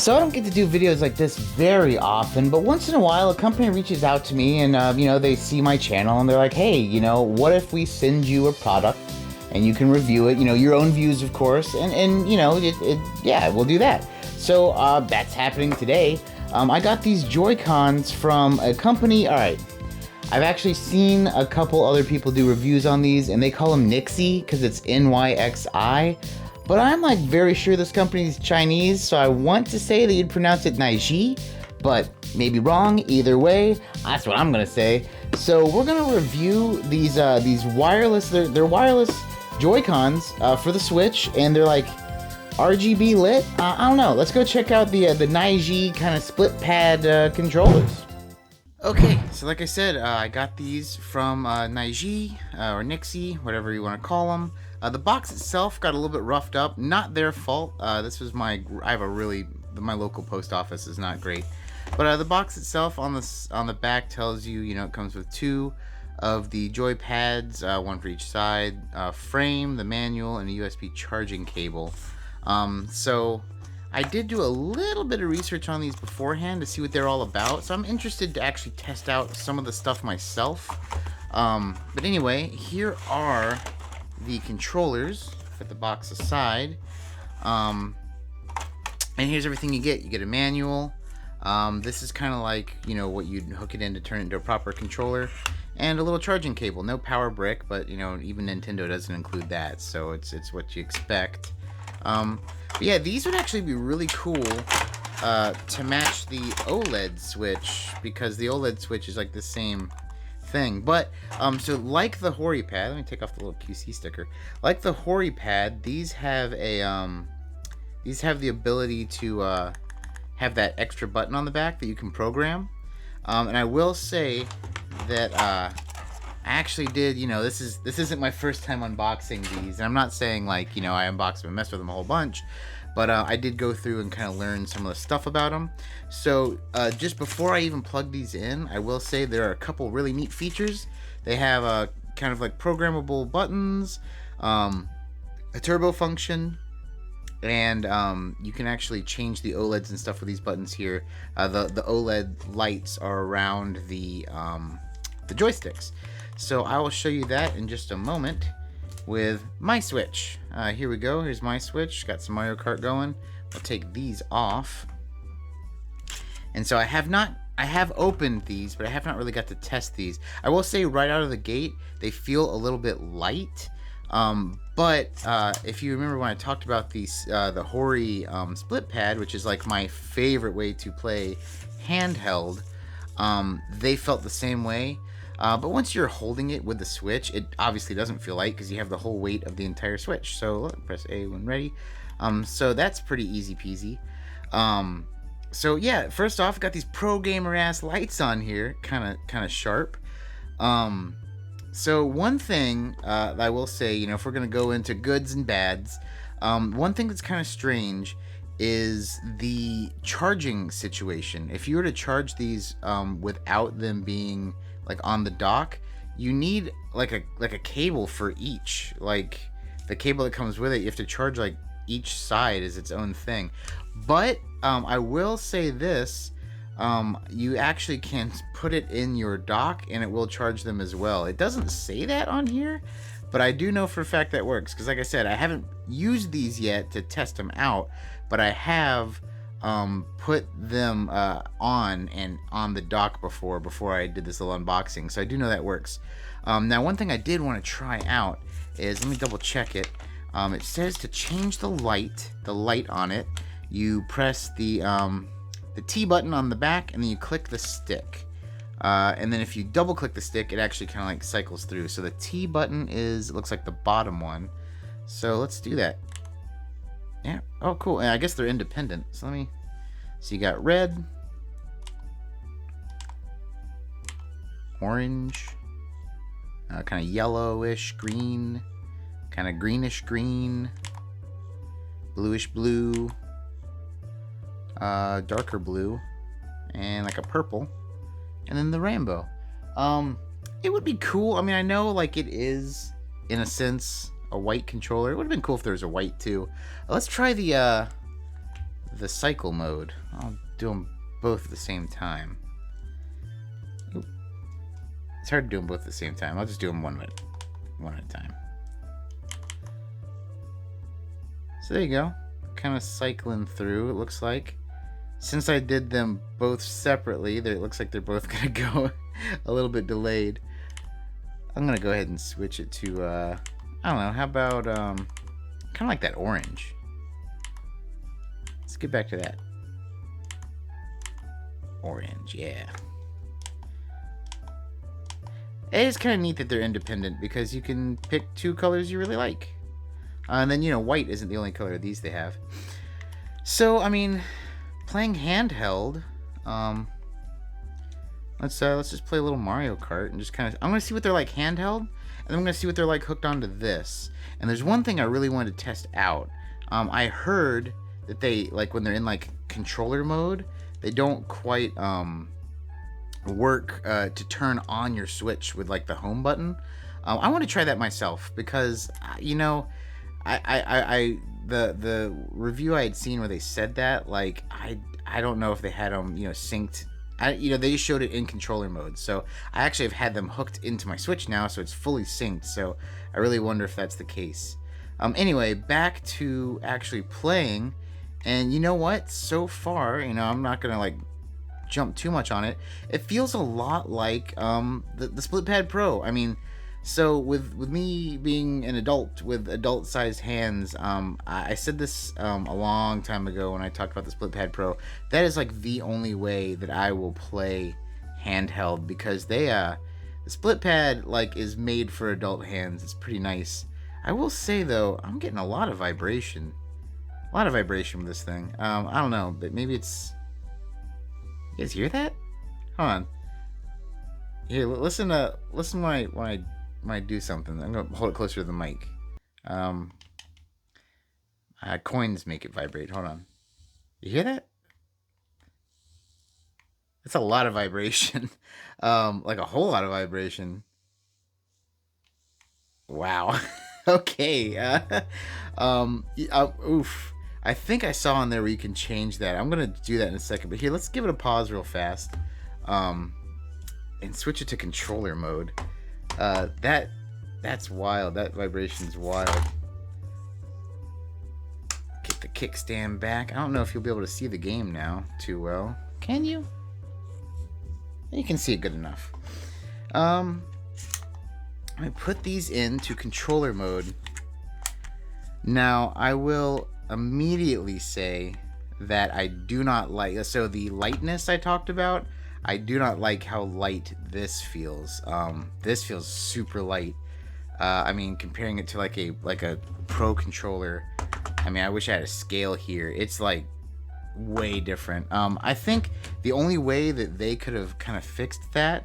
So I don't get to do videos like this very often, but once in a while a company reaches out to me and, they see my channel and they're like, hey, what if we send you a product and you can review it, your own views, of course, and yeah, we'll do that. So that's happening today. I got these Joy-Cons from a company. All right, I've actually seen a couple other people do reviews on these, and they call them NYXI because it's NYXI. But I'm like very sure this company's Chinese, so I want to say that you'd pronounce it NYXI, but maybe wrong. Either way, that's what I'm gonna say. So we're gonna review these wireless. They're wireless Joy-Cons for the Switch, and they're like RGB lit. I don't know. Let's go check out the NYXI kind of split pad controllers. Okay, so like I said, I got these from NYXI or NYXI, whatever you want to call them. The box itself got a little bit roughed up. Not their fault. This was my local post office is not great. But the box itself on the back tells you, it comes with two of the joy pads, one for each side, frame, the manual, and a USB charging cable. So I did do a little bit of research on these beforehand to see what they're all about. So I'm interested to actually test out some of the stuff myself. But anyway, here are the controllers. Put the box aside, and here's everything you get. You get a manual. This is kind of like what you'd hook it in to turn it into a proper controller, and a little charging cable. No power brick, but even Nintendo doesn't include that, so it's what you expect. But yeah, these would actually be really cool to match the OLED Switch, because the OLED Switch is like the same thing. But so like the Hori pad, let me take off the little QC sticker. Like the Hori pad, these have the ability to have that extra button on the back that you can program. And I will say that I actually did, this isn't my first time unboxing these, and I'm not saying like I unboxed them and messed with them a whole bunch, but I did go through and kind of learn some of the stuff about them. So just before I even plug these in, I will say there are a couple really neat features. They have kind of like programmable buttons, a turbo function, and you can actually change the OLEDs and stuff with these buttons here. The OLED lights are around the joysticks. So I will show you that in just a moment with my Switch. Here we go. Here's my Switch. Got some Mario Kart going. I'll take these off. And so I have opened these, but I have not really got to test these. I will say right out of the gate, they feel a little bit light. But if you remember when I talked about these, the Hori split pad, which is like my favorite way to play handheld, they felt the same way. But once you're holding it with the Switch, it obviously doesn't feel light because you have the whole weight of the entire Switch. So look, press A when ready. So that's pretty easy peasy. So yeah, first off, got these pro gamer ass lights on here, kind of sharp. So one thing I will say, if we're gonna go into goods and bads, one thing that's kind of strange is the charging situation. If you were to charge these without them being like on the dock, you need like a cable for each. Like the cable that comes with it, you have to charge like each side is its own thing. But I will say this, you actually can put it in your dock and it will charge them as well. It doesn't say that on here, but I do know for a fact that works, because like I said, I haven't used these yet to test them out, but I have put them on the dock before I did this little unboxing, so I do know that works. Now one thing I did want to try out is, let me double check it. It says to change the light on it, you press the T button on the back, and then you click the stick. And then if you double click the stick, it actually kind of like cycles through. So the T button it looks like the bottom one. So let's do that. Yeah. Oh, cool. And I guess they're independent. So so you got red, orange, kind of yellowish green, kind of greenish green, bluish blue, darker blue, and like a purple, and then the rainbow. It would be cool. I mean, I know like it is in a sense a white controller. It would have been cool if there was a white too. Let's try the the cycle mode. I'll do them both at the same time. Oop. It's hard to do them both at the same time. I'll just do them one at a time. So there you go. Kind of cycling through, it looks like. Since I did them both separately, it looks like they're both going to go a little bit delayed. I'm going to go ahead and switch it to, I don't know, how about, kind of like that orange. Let's get back to that. Orange, yeah. It is kind of neat that they're independent because you can pick two colors you really like. And then, you know, white isn't the only color of these they have. So, I mean, playing handheld, let's just play a little Mario Kart and just kind of, I'm going to see what they're like handheld, and then I'm going to see what they're like hooked onto this. And there's one thing I really wanted to test out. I heard that they, like, when they're in, like, controller mode, they don't quite, work, to turn on your Switch with, like, the home button. I want to try that myself because, you know, the review I had seen where they said that, like, I don't know if they had them, you know, synced. You know, they just showed it in controller mode, so I actually have had them hooked into my Switch now, so it's fully synced. So I really wonder if that's the case. Anyway, back to actually playing, and you know what? So far, you know, I'm not gonna like jump too much on it. It feels a lot like the SplitPad Pro. I mean. So with me being an adult with adult-sized hands, I said this a long time ago when I talked about the SplitPad Pro. That is like the only way that I will play handheld because the SplitPad like is made for adult hands. It's pretty nice. I will say though, I'm getting a lot of vibration with this thing. I don't know, but maybe it's. You guys hear that? Hold on. Here, listen when I do something. I'm gonna hold it closer to the mic. Coins make it vibrate. Hold on. You hear that? It's a lot of vibration. Like a whole lot of vibration. Wow. Okay. Oof. I think I saw on there where you can change that. I'm gonna do that in a second. But here, let's give it a pause real fast. And switch it to controller mode. That's wild. That vibration's wild. Get the kickstand back. I don't know if you'll be able to see the game now too well. Can you? You can see it good enough. I put these into controller mode. Now, I will immediately say that I do not like... So the lightness I talked about, I do not like how light this feels. This feels super light. I mean, comparing it to like a Pro controller, I mean, I wish I had a scale here. It's like way different. I think the only way that they could have kind of fixed that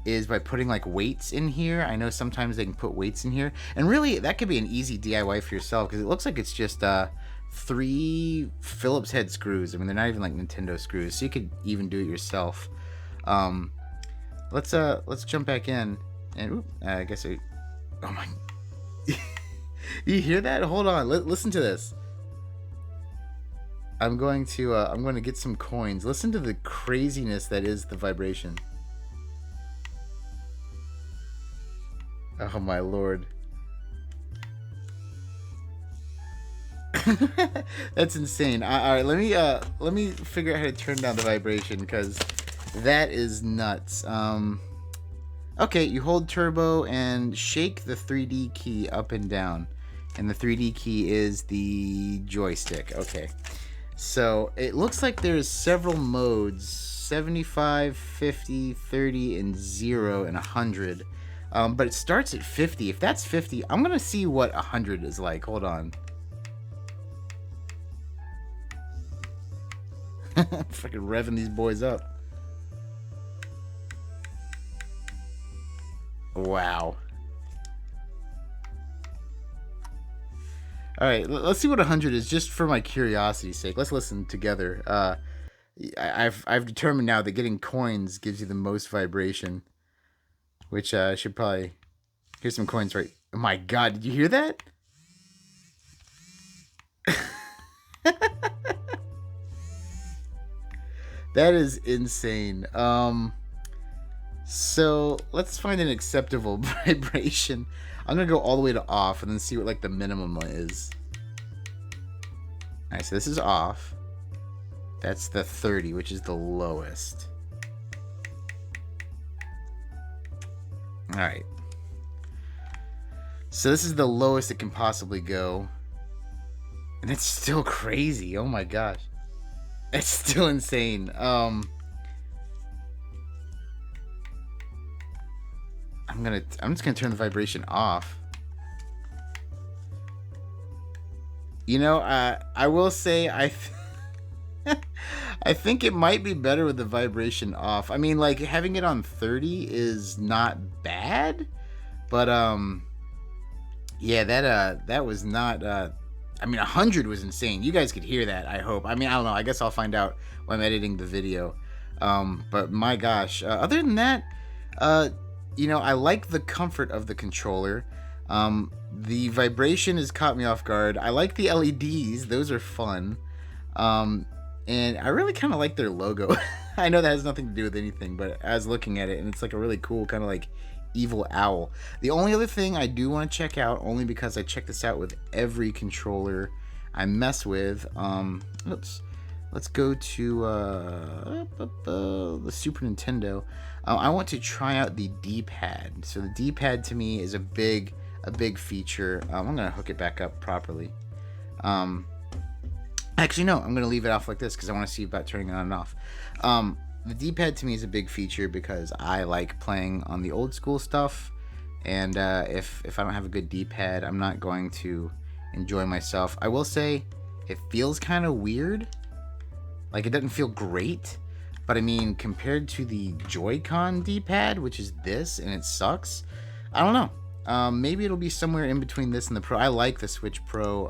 is by putting like weights in here. I know sometimes they can put weights in here, and really that could be an easy DIY for yourself because it looks like it's just 3 Phillips head screws. I mean, they're not even like Nintendo screws, so you could even do it yourself. Let's jump back in, and I guess oh my, you hear that? Hold on, listen to this. I'm going to get some coins. Listen to the craziness that is the vibration. Oh my lord. That's insane. All right, let me figure out how to turn down the vibration because that is nuts. Okay, you hold turbo and shake the 3D key up and down, and the 3D key is the joystick. Okay, so it looks like there's several modes: 75, 50, 30, and 0, and 100. But it starts at 50. If that's 50, I'm gonna see what 100 is like. Hold on. Fucking revving these boys up. Wow. Alright, let's see what 100 is, just for my curiosity's sake. Let's listen together. I've determined now that getting coins gives you the most vibration. Which I should probably... Here's some coins right... Oh my god, did you hear that? That is insane. So let's find an acceptable vibration. I'm gonna go all the way to off and then see what like the minimum is. Alright, so this is off. That's the 30, which is the lowest. Alright. So this is the lowest it can possibly go. And it's still crazy. Oh my gosh. It's still insane. I'm just gonna turn the vibration off. You know, I will say I think it might be better with the vibration off. I mean, like having it on 30 is not bad, but yeah, that was not. I mean, 100 was insane. You guys could hear that, I hope. I mean, I don't know. I guess I'll find out when I'm editing the video. But my gosh, other than that, you know, I like the comfort of the controller. The vibration has caught me off guard. I like the LEDs. Those are fun. And I really kind of like their logo. I know that has nothing to do with anything, but I was looking at it, and it's like a really cool kind of like evil owl. The only other thing I do want to check out, only because I check this out with every controller I mess with. Let's go to the Super Nintendo. I want to try out the D-pad. So the D-pad to me is a big feature. I'm gonna hook it back up properly. Actually, no, I'm gonna leave it off like this because I want to see about turning it on and off. The D-pad to me is a big feature because I like playing on the old school stuff, and if I don't have a good D-pad, I'm not going to enjoy myself. I will say it feels kind of weird. Like, it doesn't feel great, but I mean, compared to the Joy-Con D-pad, which is this, and it sucks, I don't know. Maybe it'll be somewhere in between this and the Pro. I like the Switch Pro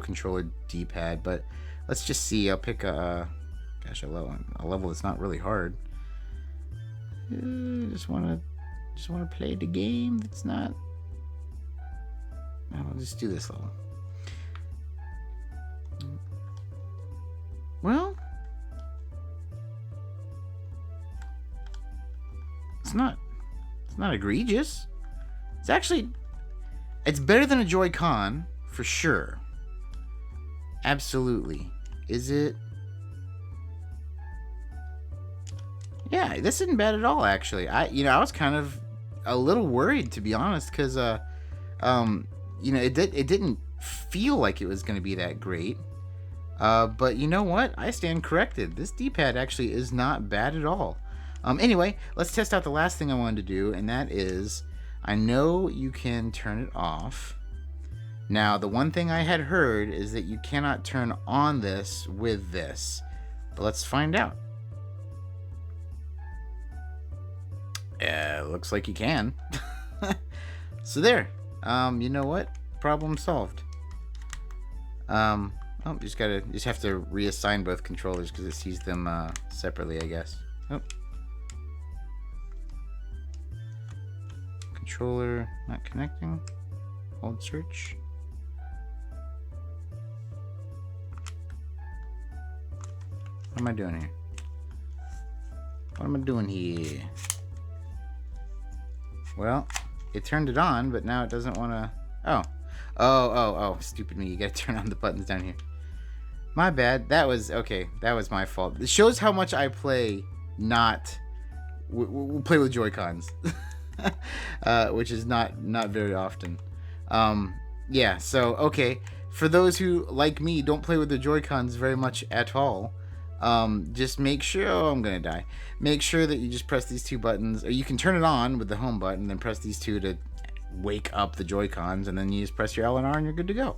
controller D-pad, but let's just see. I'll pick a level that's not really hard. Just wanna play the game that's not. I'll just do this level. Well, it's not egregious. It's better than a Joy-Con for sure. Absolutely. Is it? Yeah, this isn't bad at all, actually. I was kind of a little worried, to be honest, because it didn't feel like it was going to be that great. But you know what? I stand corrected. This D-pad actually is not bad at all. Anyway, let's test out the last thing I wanted to do, and that is, I know you can turn it off. Now, the one thing I had heard is that you cannot turn on this with this. But let's find out. Looks like you can. So there. You know what? Problem solved. Just have to reassign both controllers because it sees them separately, I guess. Oh. Controller not connecting. Hold search. What am I doing here? What am I doing here? Well, it turned it on, but now it doesn't want to... Oh, stupid me. You gotta turn on the buttons down here. My bad. That was my fault. It shows how much I play we'll play with Joy-Cons. Which is not very often. Yeah, so, okay. For those who, like me, don't play with the Joy-Cons very much at all, just make sure... Oh, I'm gonna die. Make sure that you just press these two buttons. Or you can turn it on with the home button, then press these two to wake up the Joy-Cons, and then you just press your L and R and you're good to go.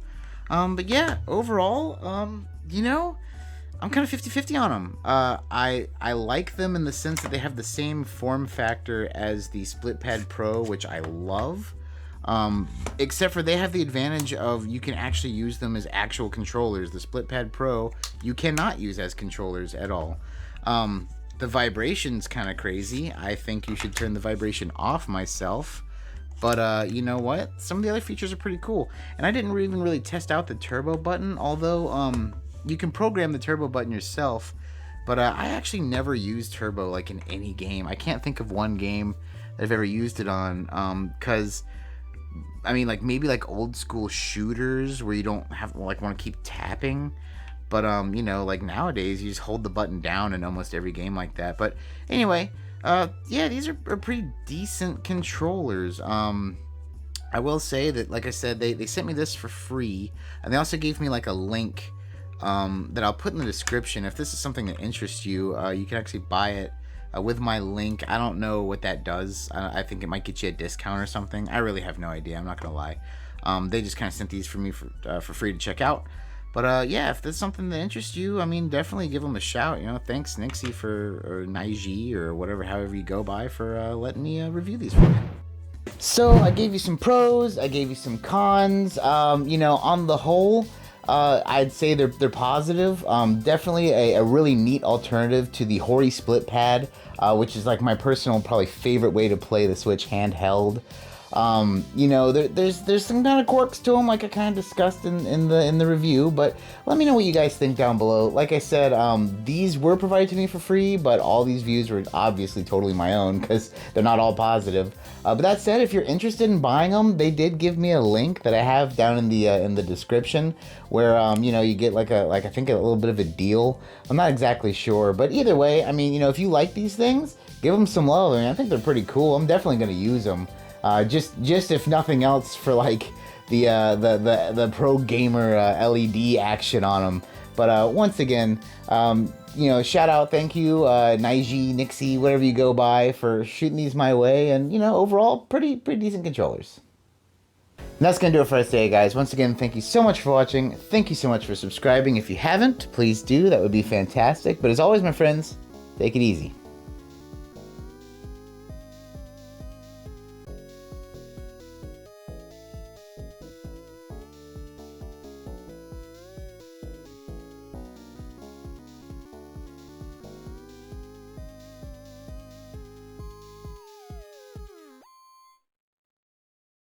But yeah, overall, I'm kind of 50-50 on them. I like them in the sense that they have the same form factor as the SplitPad Pro, which I love. Except for they have the advantage of you can actually use them as actual controllers. The SplitPad Pro, you cannot use as controllers at all. The vibration's kind of crazy. I think you should turn the vibration off myself. But you know what? Some of the other features are pretty cool. And I didn't really test out the turbo button, although you can program the turbo button yourself But I actually never used turbo like in any game. I can't think of one game that I've ever used it on, because I mean, like, maybe like old school shooters where you don't have like want to keep tapping. But you know, like nowadays you just hold the button down in almost every game like that. But anyway, yeah, these are pretty decent controllers. I will say that, like I said, they sent me this for free, and they also gave me like a link that I'll put in the description. If this is something that interests you, you can actually buy it with my link. I don't know what that does. I think it might get you a discount or something. I really have no idea. I'm not gonna lie. They just kind of sent these for me for free to check out. But yeah, if there's something that interests you, I mean, definitely give them a shout. You know, thanks NYXI or NYXI or whatever, however you go by, for letting me review these for you. So I gave you some pros, I gave you some cons. You know, on the whole, I'd say they're positive. Definitely a really neat alternative to the Hori splitpad, which is like my personal probably favorite way to play the Switch handheld. You know, there's some kind of quirks to them, like I kind of discussed in the review, but let me know what you guys think down below. Like I said, these were provided to me for free, but all these views were obviously totally my own because they're not all positive. But that said, if you're interested in buying them, they did give me a link that I have down in the description, where you know, you get like I think a little bit of a deal. I'm not exactly sure, but either way, I mean, you know, if you like these things, give them some love. I mean, I think they're pretty cool. I'm definitely gonna use them. Just if nothing else, for like the pro gamer LED action on them. But once again, you know, shout out, thank you, NYXI, whatever you go by, for shooting these my way, and you know, overall, pretty decent controllers. And that's gonna do it for us today, guys. Once again, thank you so much for watching. Thank you so much for subscribing. If you haven't, please do. That would be fantastic. But as always, my friends, take it easy.